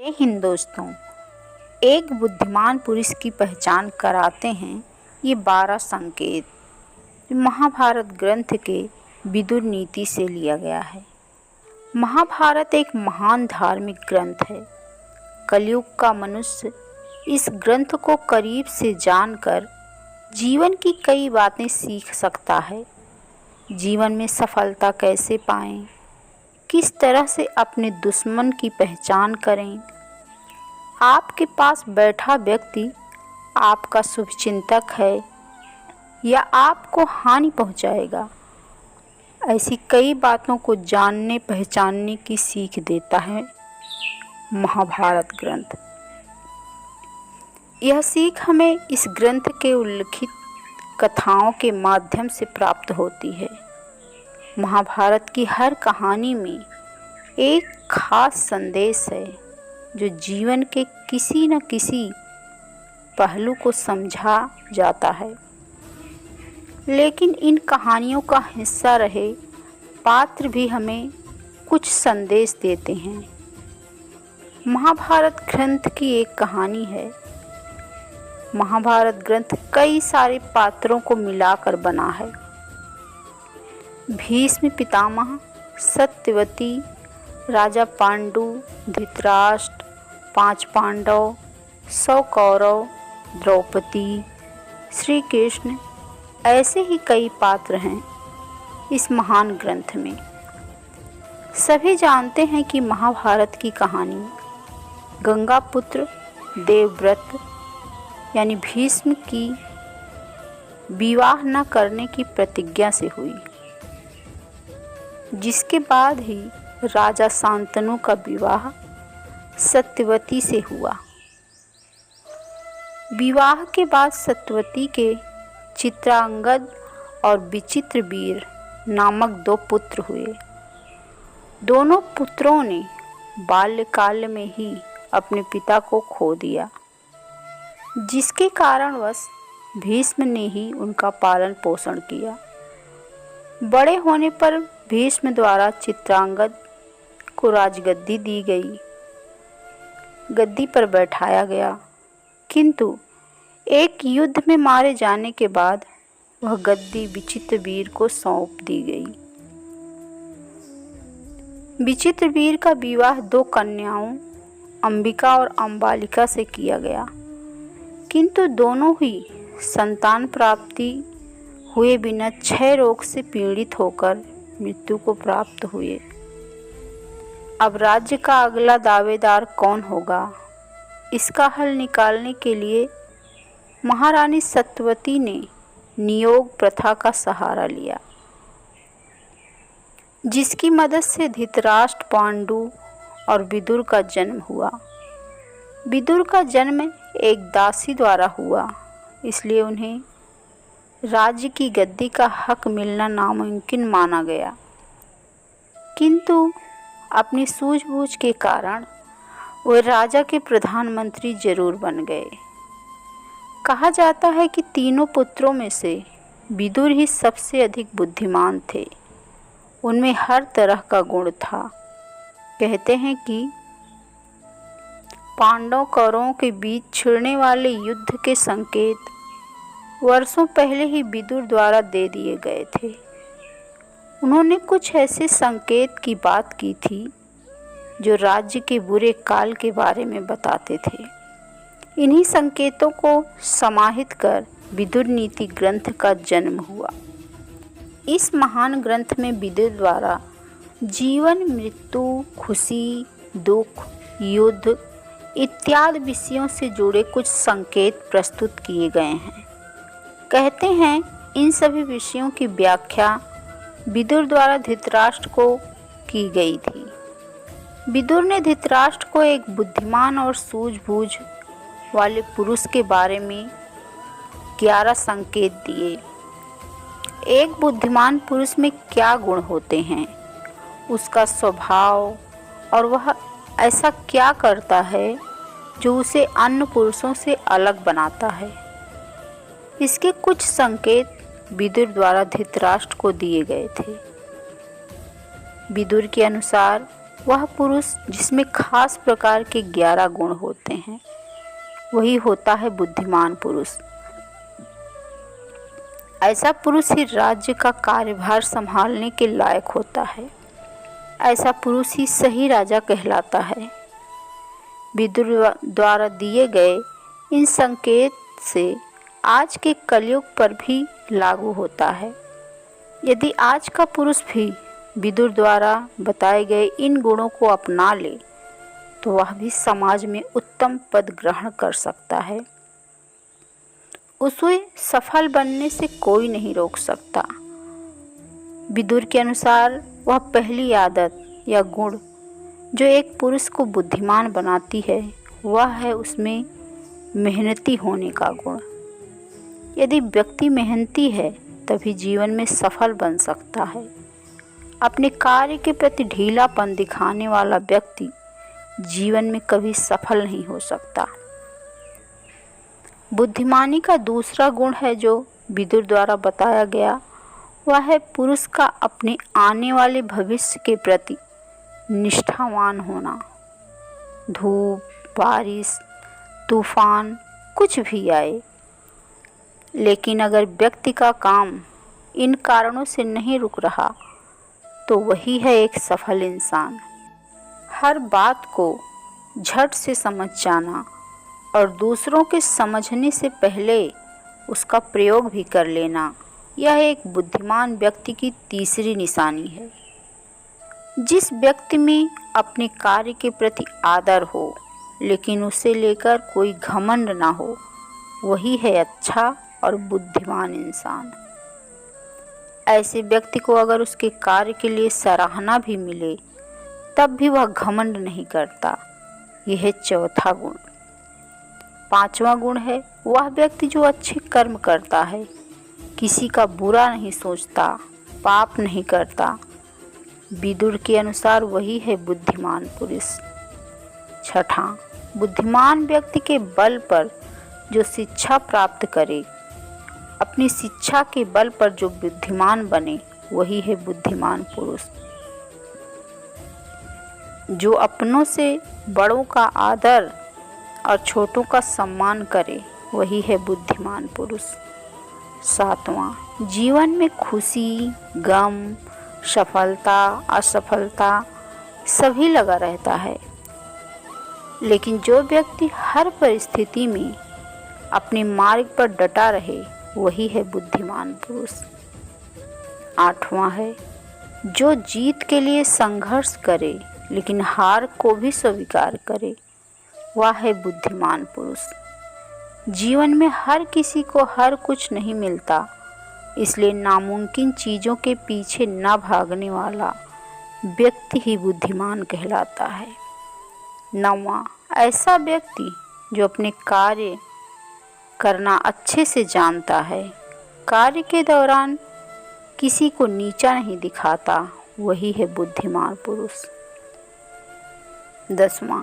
जय हिंद दोस्तों। एक बुद्धिमान पुरुष की पहचान कराते हैं ये 12 संकेत जो महाभारत ग्रंथ के विदुर नीति से लिया गया है। महाभारत एक महान धार्मिक ग्रंथ है। कलयुग का मनुष्य इस ग्रंथ को करीब से जानकर जीवन की कई बातें सीख सकता है। जीवन में सफलता कैसे पाएं, किस तरह से अपने दुश्मन की पहचान करें, आपके पास बैठा व्यक्ति आपका शुभचिंतक है या आपको हानि पहुंचाएगा, ऐसी कई बातों को जानने पहचानने की सीख देता है महाभारत ग्रंथ। यह सीख हमें इस ग्रंथ के उल्लिखित कथाओं के माध्यम से प्राप्त होती है। महाभारत की हर कहानी में एक खास संदेश है जो जीवन के किसी न किसी पहलू को समझा जाता है। लेकिन इन कहानियों का हिस्सा रहे पात्र भी हमें कुछ संदेश देते हैं। महाभारत ग्रंथ की एक कहानी है। महाभारत ग्रंथ कई सारे पात्रों को मिलाकर बना है। भीष्म पितामह, सत्यवती, राजा पांडु, धृतराष्ट्र, 5 पांडव, 100 कौरव, द्रौपदी, श्री कृष्ण, ऐसे ही कई पात्र हैं इस महान ग्रंथ में। सभी जानते हैं कि महाभारत की कहानी गंगा पुत्र देवव्रत यानी भीष्म की विवाह न करने की प्रतिज्ञा से हुई, जिसके बाद ही राजा शांतनु का विवाह सत्यवती से हुआ। विवाह के बाद सत्यवती के चित्रांगद और विचित्रवीर नामक 2 पुत्र हुए। दोनों पुत्रों ने बाल्यकाल में ही अपने पिता को खो दिया, जिसके कारणवश भीष्म ने ही उनका पालन पोषण किया। बड़े होने पर भीष्म द्वारा चित्रांगद को राजगद्दी दी गई, गद्दी पर बैठाया गया, किंतु एक युद्ध में मारे जाने के बाद वह गद्दी विचित्रवीर को सौंप दी गई। विचित्रवीर का विवाह 2 कन्याओं अंबिका और अंबालिका से किया गया, किंतु दोनों ही संतान प्राप्ति हुए बिना क्षय रोग से पीड़ित होकर मृत्यु को प्राप्त हुए। अब राज्य का अगला दावेदार कौन होगा, इसका हल निकालने के लिए महारानी सत्यवती ने नियोग प्रथा का सहारा लिया, जिसकी मदद से धृतराष्ट्र, पांडु और विदुर का जन्म हुआ। विदुर का जन्म एक दासी द्वारा हुआ, इसलिए उन्हें राज्य की गद्दी का हक मिलना नामुमकिन माना गया, किंतु अपनी सूझबूझ के कारण वे राजा के प्रधानमंत्री जरूर बन गए। कहा जाता है कि तीनों पुत्रों में से विदुर ही सबसे अधिक बुद्धिमान थे। उनमें हर तरह का गुण था। कहते हैं कि पांडव कौरवों के बीच छिड़ने वाले युद्ध के संकेत वर्षों पहले ही विदुर द्वारा दे दिए गए थे। उन्होंने कुछ ऐसे संकेत की बात की थी जो राज्य के बुरे काल के बारे में बताते थे। इन्हीं संकेतों को समाहित कर विदुर नीति ग्रंथ का जन्म हुआ। इस महान ग्रंथ में विदुर द्वारा जीवन, मृत्यु, खुशी, दुख, युद्ध इत्यादि विषयों से जुड़े कुछ संकेत प्रस्तुत किए गए हैं। कहते हैं इन सभी विषयों की व्याख्या विदुर द्वारा धृतराष्ट्र को की गई थी। विदुर ने धृतराष्ट्र को एक बुद्धिमान और सूझबूझ वाले पुरुष के बारे में 11 संकेत दिए। एक बुद्धिमान पुरुष में क्या गुण होते हैं, उसका स्वभाव और वह ऐसा क्या करता है जो उसे अन्य पुरुषों से अलग बनाता है, इसके कुछ संकेत विदुर द्वारा धृतराष्ट्र को दिए गए थे। विदुर के अनुसार वह पुरुष जिसमें खास प्रकार के 11 गुण होते हैं, वही होता है बुद्धिमान पुरुष। ऐसा पुरुष ही राज्य का कार्यभार संभालने के लायक होता है। ऐसा पुरुष ही सही राजा कहलाता है। विदुर द्वारा दिए गए इन संकेत से आज के कलयुग पर भी लागू होता है। यदि आज का पुरुष भी विदुर द्वारा बताए गए इन गुणों को अपना ले तो वह भी समाज में उत्तम पद ग्रहण कर सकता है। उसे सफल बनने से कोई नहीं रोक सकता। विदुर के अनुसार वह पहली आदत या गुण जो एक पुरुष को बुद्धिमान बनाती है वह है उसमें मेहनती होने का गुण। यदि व्यक्ति मेहनती है तभी जीवन में सफल बन सकता है। अपने कार्य के प्रति ढीलापन दिखाने वाला व्यक्ति जीवन में कभी सफल नहीं हो सकता। बुद्धिमानी का दूसरा गुण है जो विदुर द्वारा बताया गया, वह है पुरुष का अपने आने वाले भविष्य के प्रति निष्ठावान होना। धूप, बारिश, तूफान कुछ भी आए, लेकिन अगर व्यक्ति का काम इन कारणों से नहीं रुक रहा तो वही है एक सफल इंसान। हर बात को झट से समझ जाना और दूसरों के समझने से पहले उसका प्रयोग भी कर लेना, यह एक बुद्धिमान व्यक्ति की तीसरी निशानी है। जिस व्यक्ति में अपने कार्य के प्रति आदर हो लेकिन उसे लेकर कोई घमंड ना हो, वही है अच्छा और बुद्धिमान इंसान। ऐसे व्यक्ति को अगर उसके कार्य के लिए सराहना भी मिले तब भी वह घमंड नहीं करता। यह है चौथा गुण। पांचवा गुण है वह व्यक्ति जो अच्छे कर्म करता है, किसी का बुरा नहीं सोचता, पाप नहीं करता। विदुर के अनुसार वही है बुद्धिमान पुरुष। छठा, बुद्धिमान व्यक्ति के बल पर जो शिक्षा प्राप्त करे, अपनी शिक्षा के बल पर जो बुद्धिमान बने, वही है बुद्धिमान पुरुष। जो अपनों से बड़ों का आदर और छोटों का सम्मान करे, वही है बुद्धिमान पुरुष। सातवां, जीवन में खुशी, गम, सफलता, असफलता सभी लगा रहता है, लेकिन जो व्यक्ति हर परिस्थिति में अपने मार्ग पर डटा रहे, वही है बुद्धिमान पुरुष। आठवां है जो जीत के लिए संघर्ष करे लेकिन हार को भी स्वीकार करे, वह है बुद्धिमान पुरुष। जीवन में हर किसी को हर कुछ नहीं मिलता, इसलिए नामुमकिन चीज़ों के पीछे न भागने वाला व्यक्ति ही बुद्धिमान कहलाता है। नौवां, ऐसा व्यक्ति जो अपने कार्य करना अच्छे से जानता है, कार्य के दौरान किसी को नीचा नहीं दिखाता, वही है बुद्धिमान पुरुष। 10वां,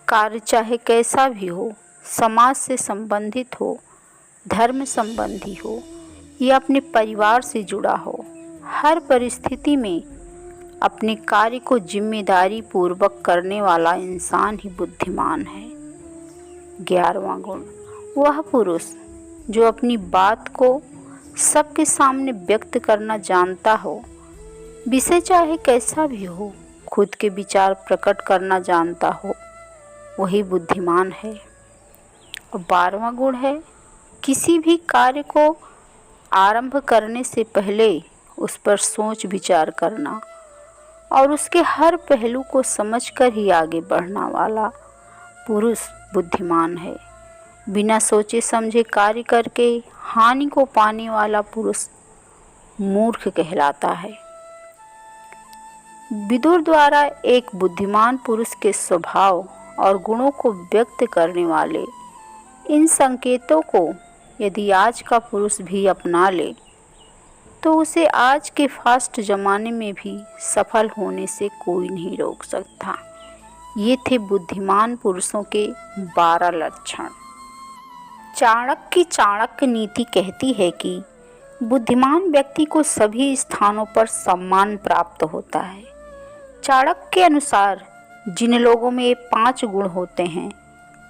कार्य चाहे कैसा भी हो, समाज से संबंधित हो, धर्म संबंधी हो या अपने परिवार से जुड़ा हो, हर परिस्थिति में अपने कार्य को जिम्मेदारी पूर्वक करने वाला इंसान ही बुद्धिमान है। 11वां गुण, वह पुरुष जो अपनी बात को सबके सामने व्यक्त करना जानता हो, विषय चाहे कैसा भी हो, खुद के विचार प्रकट करना जानता हो, वही बुद्धिमान है। और 12वां गुण है किसी भी कार्य को आरंभ करने से पहले उस पर सोच विचार करना और उसके हर पहलू को समझकर ही आगे बढ़ना वाला पुरुष बुद्धिमान है। बिना सोचे समझे कार्य करके हानि को पाने वाला पुरुष मूर्ख कहलाता है। विदुर द्वारा एक बुद्धिमान पुरुष के स्वभाव और गुणों को व्यक्त करने वाले इन संकेतों को यदि आज का पुरुष भी अपना ले तो उसे आज के फास्ट ज़माने में भी सफल होने से कोई नहीं रोक सकता। ये थे बुद्धिमान पुरुषों के 12 लक्षण। चाणक्य की चाणक्य नीति कहती है कि बुद्धिमान व्यक्ति को सभी स्थानों पर सम्मान प्राप्त होता है, चाणक्य के अनुसार जिन लोगों में ये 5 गुण होते हैं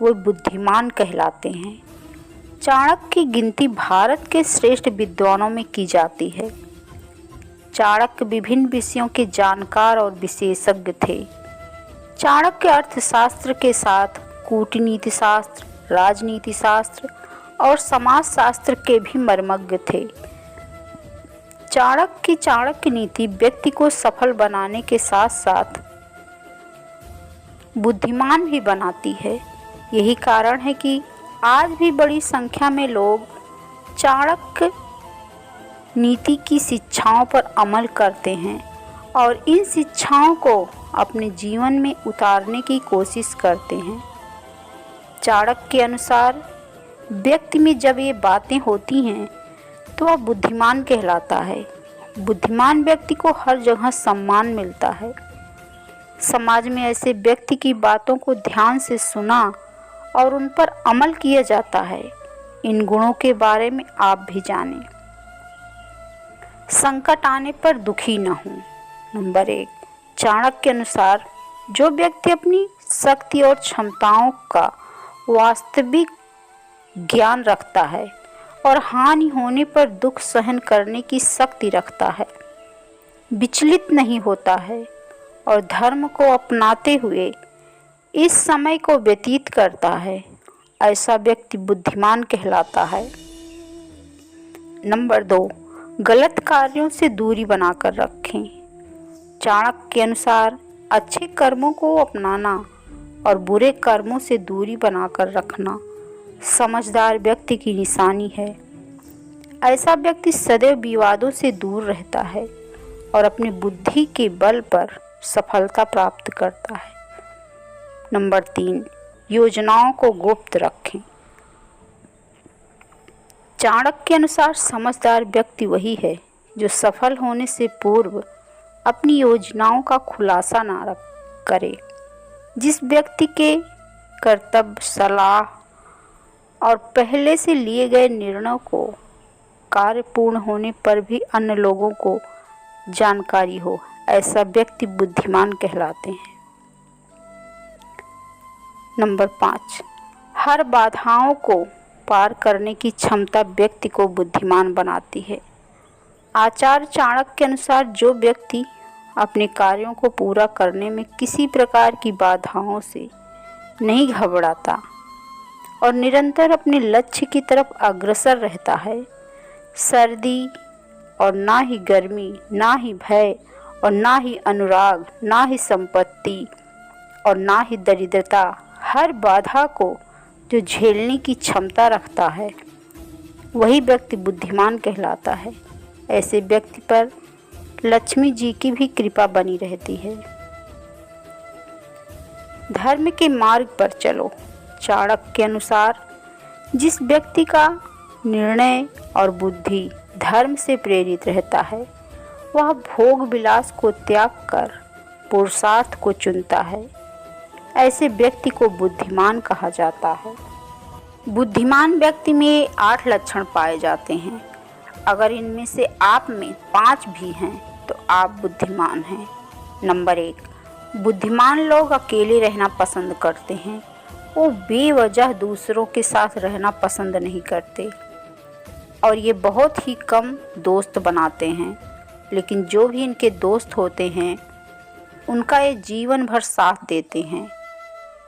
वो बुद्धिमान कहलाते हैं। चाणक्य की गिनती भारत के श्रेष्ठ विद्वानों में की जाती है। चाणक्य विभिन्न विषयों के जानकार और विशेषज्ञ थे। चाणक्य अर्थशास्त्र के साथ कूटनीति शास्त्र, राजनीति शास्त्र और समाजशास्त्र के भी मर्मज्ञ थे। चाणक्य की चाणक्य नीति व्यक्ति को सफल बनाने के साथ साथ बुद्धिमान भी बनाती है। यही कारण है कि आज भी बड़ी संख्या में लोग चाणक्य नीति की शिक्षाओं पर अमल करते हैं और इन शिक्षाओं को अपने जीवन में उतारने की कोशिश करते हैं। चाणक्य के अनुसार व्यक्ति में जब ये बातें होती हैं तो वह बुद्धिमान कहलाता है। बुद्धिमान व्यक्ति को हर जगह सम्मान मिलता है। समाज में ऐसे व्यक्ति की बातों को ध्यान से सुना और उन पर अमल किया जाता है। इन गुणों के बारे में आप भी जानें। संकट आने पर दुखी न हो। नंबर 1, चाणक्य के अनुसार जो व्यक्ति अपनी शक्ति और क्षमताओं का वास्तविक ज्ञान रखता है और हानि होने पर दुख सहन करने की शक्ति रखता है, विचलित नहीं होता है और धर्म को अपनाते हुए इस समय को व्यतीत करता है, ऐसा व्यक्ति बुद्धिमान कहलाता है। नंबर 2, गलत कार्यों से दूरी बनाकर रखें। चाणक्य के अनुसार अच्छे कर्मों को अपनाना और बुरे कर्मों से दूरी बनाकर रखना समझदार व्यक्ति की निशानी है। ऐसा व्यक्ति सदैव विवादों से दूर रहता है और अपनी बुद्धि के बल पर सफलता प्राप्त करता है। नंबर 3, योजनाओं को गुप्त रखें। चाणक्य के अनुसार समझदार व्यक्ति वही है जो सफल होने से पूर्व अपनी योजनाओं का खुलासा ना करे। जिस व्यक्ति के कर्तव्य, सलाह और पहले से लिए गए निर्णयों को कार्य पूर्ण होने पर भी अन्य लोगों को जानकारी हो, ऐसा व्यक्ति बुद्धिमान कहलाते हैं। नंबर 5, हर बाधाओं को पार करने की क्षमता व्यक्ति को बुद्धिमान बनाती है। आचार्य चाणक्य के अनुसार जो व्यक्ति अपने कार्यों को पूरा करने में किसी प्रकार की बाधाओं से नहीं घबराता और निरंतर अपने लक्ष्य की तरफ अग्रसर रहता है, सर्दी और ना ही गर्मी, ना ही भय और ना ही अनुराग, ना ही संपत्ति और ना ही दरिद्रता, हर बाधा को जो झेलने की क्षमता रखता है, वही व्यक्ति बुद्धिमान कहलाता है। ऐसे व्यक्ति पर लक्ष्मी जी की भी कृपा बनी रहती है। धर्म के मार्ग पर चलो। चाणक्य के अनुसार जिस व्यक्ति का निर्णय और बुद्धि धर्म से प्रेरित रहता है, वह भोग विलास को त्याग कर पुरुषार्थ को चुनता है। ऐसे व्यक्ति को बुद्धिमान कहा जाता है। बुद्धिमान व्यक्ति में 8 लक्षण पाए जाते हैं। अगर इनमें से आप में 5 भी हैं तो आप बुद्धिमान हैं। नंबर 1, बुद्धिमान लोग अकेले रहना पसंद करते हैं। वो बेवजह दूसरों के साथ रहना पसंद नहीं करते और ये बहुत ही कम दोस्त बनाते हैं। लेकिन जो भी इनके दोस्त होते हैं उनका ये जीवन भर साथ देते हैं।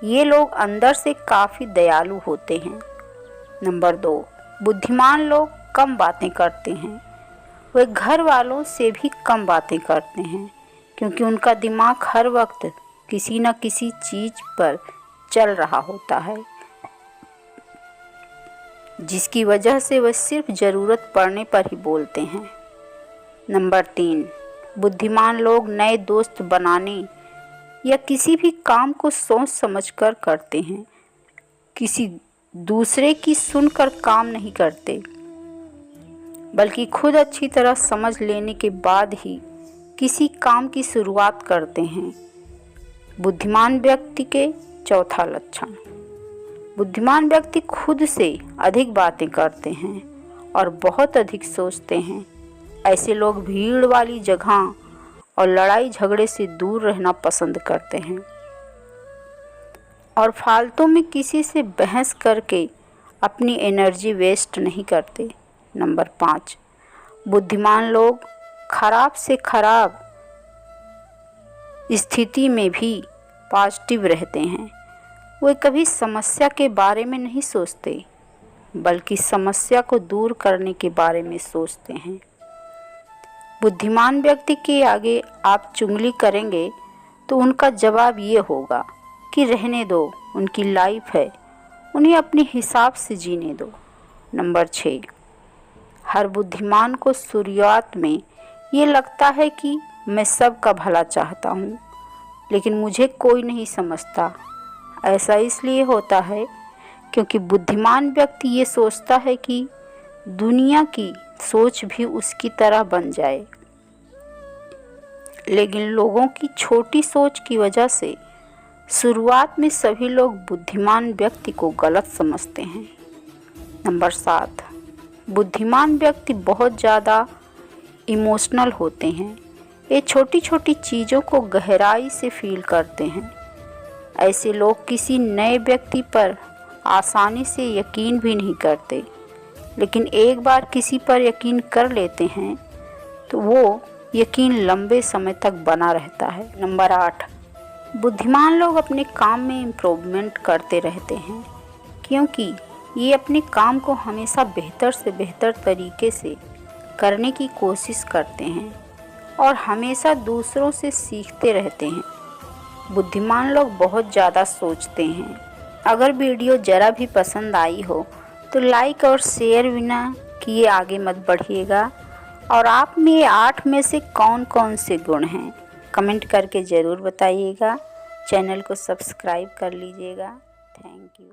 ये लोग अंदर से काफ़ी दयालु होते हैं। नंबर 2, बुद्धिमान लोग कम बातें करते हैं। वे घर वालों से भी कम बातें करते हैं क्योंकि उनका दिमाग हर वक्त किसी न किसी चीज़ पर चल रहा होता है, जिसकी वजह से वे सिर्फ ज़रूरत पड़ने पर ही बोलते हैं। नंबर 3, बुद्धिमान लोग नए दोस्त बनाने या किसी भी काम को सोच समझकर करते हैं। किसी दूसरे की सुनकर काम नहीं करते, बल्कि खुद अच्छी तरह समझ लेने के बाद ही किसी काम की शुरुआत करते हैं। बुद्धिमान व्यक्ति के चौथा लक्षण, बुद्धिमान व्यक्ति खुद से अधिक बातें करते हैं और बहुत अधिक सोचते हैं। ऐसे लोग भीड़ वाली जगह और लड़ाई झगड़े से दूर रहना पसंद करते हैं और फालतू में किसी से बहस करके अपनी एनर्जी वेस्ट नहीं करते। नंबर 5, बुद्धिमान लोग खराब से खराब स्थिति में भी पॉजिटिव रहते हैं। वे कभी समस्या के बारे में नहीं सोचते बल्कि समस्या को दूर करने के बारे में सोचते हैं। बुद्धिमान व्यक्ति के आगे आप चुगली करेंगे तो उनका जवाब ये होगा कि रहने दो, उनकी लाइफ है, उन्हें अपने हिसाब से जीने दो। नंबर 6, हर बुद्धिमान को शुरुआत में ये लगता है कि मैं सबका भला चाहता हूँ लेकिन मुझे कोई नहीं समझता। ऐसा इसलिए होता है क्योंकि बुद्धिमान व्यक्ति ये सोचता है कि दुनिया की सोच भी उसकी तरह बन जाए, लेकिन लोगों की छोटी सोच की वजह से शुरुआत में सभी लोग बुद्धिमान व्यक्ति को गलत समझते हैं। नंबर 7, बुद्धिमान व्यक्ति बहुत ज़्यादा इमोशनल होते हैं। ये छोटी छोटी चीज़ों को गहराई से फील करते हैं। ऐसे लोग किसी नए व्यक्ति पर आसानी से यकीन भी नहीं करते, लेकिन एक बार किसी पर यकीन कर लेते हैं तो वो यकीन लंबे समय तक बना रहता है। नंबर 8, बुद्धिमान लोग अपने काम में इम्प्रूवमेंट करते रहते हैं क्योंकि ये अपने काम को हमेशा बेहतर से बेहतर तरीके से करने की कोशिश करते हैं और हमेशा दूसरों से सीखते रहते हैं। बुद्धिमान लोग बहुत ज़्यादा सोचते हैं। अगर वीडियो ज़रा भी पसंद आई हो तो लाइक और शेयर बिना किए आगे मत बढ़िएगा। और आप में ये 8 में से कौन कौन से गुण हैं कमेंट करके ज़रूर बताइएगा। चैनल को सब्सक्राइब कर लीजिएगा। Thank you.